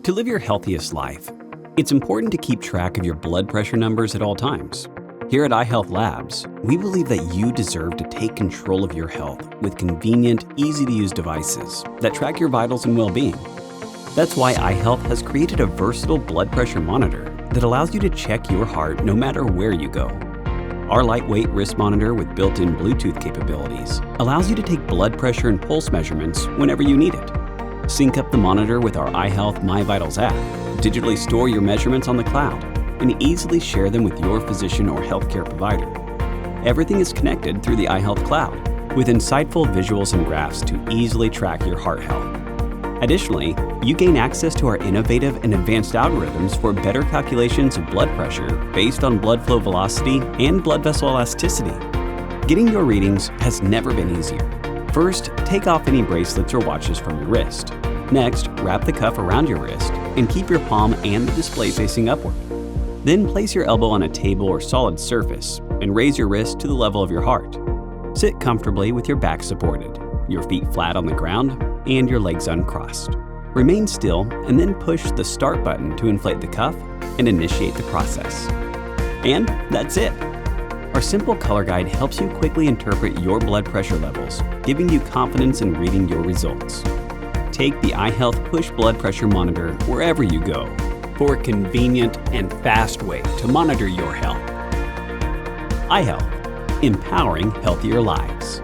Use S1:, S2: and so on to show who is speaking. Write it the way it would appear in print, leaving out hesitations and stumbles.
S1: To live your healthiest life, it's important to keep track of your blood pressure numbers at all times. Here at iHealth Labs, we believe that you deserve to take control of your health with convenient, easy-to-use devices that track your vitals and well-being. That's why iHealth has created a versatile blood pressure monitor that allows you to check your heart no matter where you go. Our lightweight wrist monitor with built-in Bluetooth capabilities allows you to take blood pressure and pulse measurements whenever you need it. Sync up the monitor with our iHealth MyVitals app, digitally store your measurements on the cloud, and easily share them with your physician or healthcare provider. Everything is connected through the iHealth cloud, with insightful visuals and graphs to easily track your heart health. Additionally, you gain access to our innovative and advanced algorithms for better calculations of blood pressure based on blood flow velocity and blood vessel elasticity. Getting your readings has never been easier. First, take off any bracelets or watches from your wrist. Next, wrap the cuff around your wrist and keep your palm and the display facing upward. Then place your elbow on a table or solid surface and raise your wrist to the level of your heart. Sit comfortably with your back supported, your feet flat on the ground, and your legs uncrossed. Remain still and then push the start button to inflate the cuff and initiate the process. And that's it. Our simple color guide helps you quickly interpret your blood pressure levels, giving you confidence in reading your results. Take the iHealth Push Blood Pressure Monitor wherever you go for a convenient and fast way to monitor your health. iHealth, empowering healthier lives.